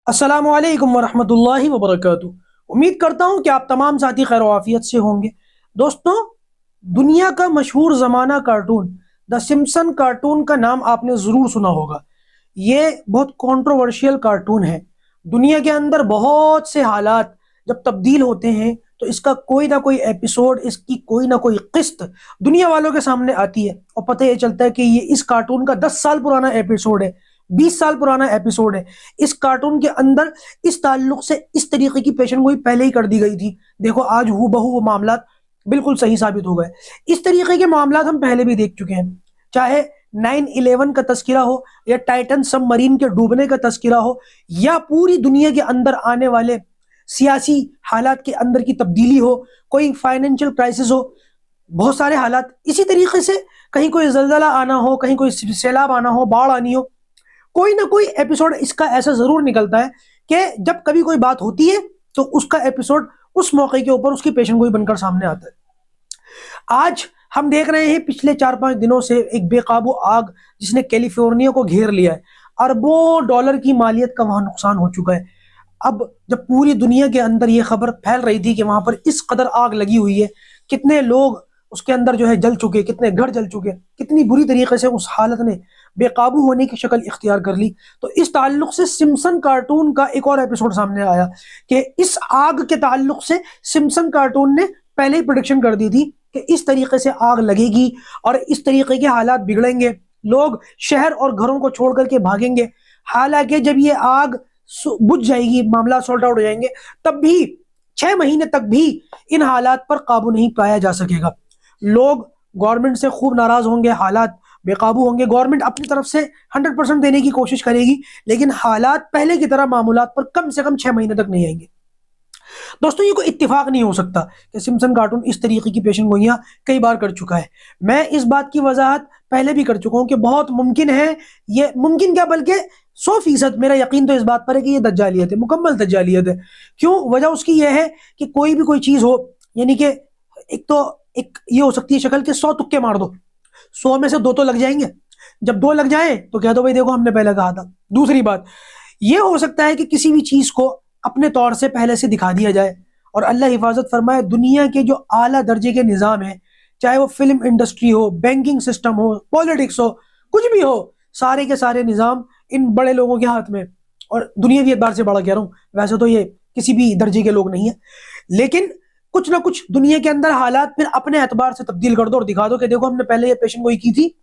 अस्सलामुअलैकुम वरहमतुल्लाहि वबरकातुहू। उम्मीद करता हूँ कि आप तमाम साथी खैर आफियत से होंगे। दोस्तों, दुनिया का मशहूर ज़माना कार्टून द सिम्पसन कार्टून का नाम आपने ज़रूर सुना होगा। ये बहुत कंट्रोवर्शियल कार्टून है। दुनिया के अंदर बहुत से हालात जब तब्दील होते हैं तो इसका कोई ना कोई एपिसोड, इसकी कोई ना कोई किस्त दुनिया वालों के सामने आती है और पता ये चलता है कि ये इस कार्टून का 10 साल पुराना एपिसोड है, 20 साल पुराना एपिसोड है। इस कार्टून के अंदर इस ताल्लुक से इस तरीके की पेशन गोई पहले ही कर दी गई थी। देखो आज हूबहू वो मामला बिल्कुल सही साबित हो गए। इस तरीके के मामला हम पहले भी देख चुके हैं, चाहे 9/11 का तस्करा हो या टाइटन सबमरीन के डूबने का तस्करा हो या पूरी दुनिया के अंदर आने वाले सियासी हालात के अंदर की तब्दीली हो, कोई फाइनेंशियल क्राइसिस हो। बहुत सारे हालात इसी तरीके से, कहीं कोई जलजला आना हो, कहीं कोई सैलाब आना हो, बाढ़ आनी हो, कोई ना कोई एपिसोड इसका ऐसा जरूर निकलता है कि जब कभी कोई बात होती है तो उसका एपिसोड उस मौके के ऊपर उसकी पेशन गोई बनकर सामने आता है। आज हम देख रहे हैं पिछले 4-5 दिनों से एक बेकाबू आग जिसने कैलिफोर्निया को घेर लिया है। अरबों डॉलर की मालियत का वहां नुकसान हो चुका है। अब जब पूरी दुनिया के अंदर ये खबर फैल रही थी कि वहां पर इस कदर आग लगी हुई है, कितने लोग उसके अंदर जो है जल चुके, कितने घर जल चुके, कितनी बुरी तरीके से उस हालत ने बेकाबू होने की शक्ल इख्तियार कर ली, तो इस ताल्लुक से सिम्पसन कार्टून का एक और एपिसोड सामने आया कि इस आग के ताल्लुक से सिम्पसन कार्टून ने पहले ही प्रोडिक्शन कर दी थी कि इस तरीके से आग लगेगी और इस तरीके के हालात बिगड़ेंगे, लोग शहर और घरों को छोड़ करके भागेंगे। हालांकि जब ये आग बुझ जाएगी, मामला सॉल्ट आउट हो जाएंगे, तब भी 6 महीने तक भी इन हालात पर काबू नहीं पाया जा सकेगा। लोग गवर्नमेंट से खूब नाराज होंगे, हालात बेकाबू होंगे, गवर्नमेंट अपनी तरफ से 100% देने की कोशिश करेगी, लेकिन हालात पहले की तरह मामूलात पर कम से कम 6 महीने तक नहीं आएंगे। दोस्तों, ये कोई इत्तेफाक नहीं हो सकता कि सिम्पसन कार्टून इस तरीके की पेशन गोइयां कई बार कर चुका है। मैं इस बात की वजाहत पहले भी कर चुका हूं कि बहुत मुमकिन है, ये मुमकिन क्या बल्कि 100% मेरा यकीन तो इस बात पर है कि ये दज्जालियत है, मुकम्मल दज्जालियत है। क्यों? वजह उसकी यह है कि कोई भी कोई चीज हो, यानी कि एक तो एक ये हो सकती है शक्ल के 100 तुक्के मार दो, 100 में से 2 तो लग जाएंगे। जब 2 लग जाए तो कह दो भाई देखो हमने पहले कहा था। दूसरी बात ये हो सकता है कि किसी भी चीज को अपने तौर से पहले से दिखा दिया जाए, और अल्लाह हिफाजत फरमाए, दुनिया के जो आला दर्जे के निज़ाम है, चाहे वो फिल्म इंडस्ट्री हो, बैंकिंग सिस्टम हो, पॉलिटिक्स हो, कुछ भी हो, सारे के सारे निज़ाम इन बड़े लोगों के हाथ में। और दुनियावी एतबार से बड़ा कह रहा हूँ, वैसे तो ये किसी भी दर्जे के लोग नहीं है, लेकिन कुछ ना कुछ दुनिया के अंदर हालात फिर अपने एतबार से तब्दील कर दो और दिखा दो कि देखो हमने पहले ये पेशन गोई की थी,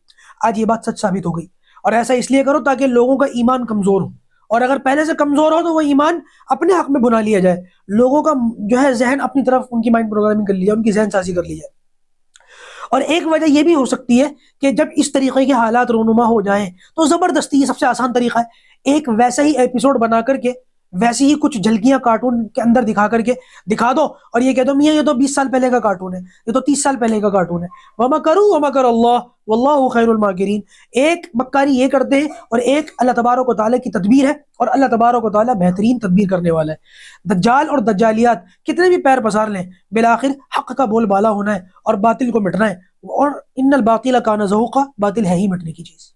आज ये बात सच साबित हो गई। और ऐसा इसलिए करो ताकि लोगों का ईमान कमजोर हो, और अगर पहले से कमजोर हो तो वो ईमान अपने हक में बुना लिया जाए, लोगों का जो है जहन अपनी तरफ, उनकी माइंड प्रोग्रामिंग कर ली जाए, उनकी जहन साजी कर ली जाए। और एक वजह यह भी हो सकती है कि जब इस तरीके के हालात रोनुमा हो जाएं तो जबरदस्ती, ये सबसे आसान तरीका है, एक वैसा ही एपिसोड बना करके वैसी ही कुछ झलकियां कार्टून के अंदर दिखा करके दिखा दो और ये कह दो मियाँ ये तो 20 साल पहले का कार्टून है, ये तो 30 साल पहले का कार्टून है। वमा करूँ वमा कर अल्लाह वल्लाहु खैरुल माकिरीन। एक मक्कारी ये करते हैं और एक अल्लाह तबारक व तआला की तदबीर है, और अल्लाह तबारक व तआला बेहतरीन तदबीर करने वाला है। दज्जाल और दज्जालियात कितने भी पैर पसार लें, बिलाखिर हक का बोलबाला होना है और बातिल को मिटना है। और इन्नल बातिल कान ज़हूक़ा, बातिल है ही मिटने की चीज़।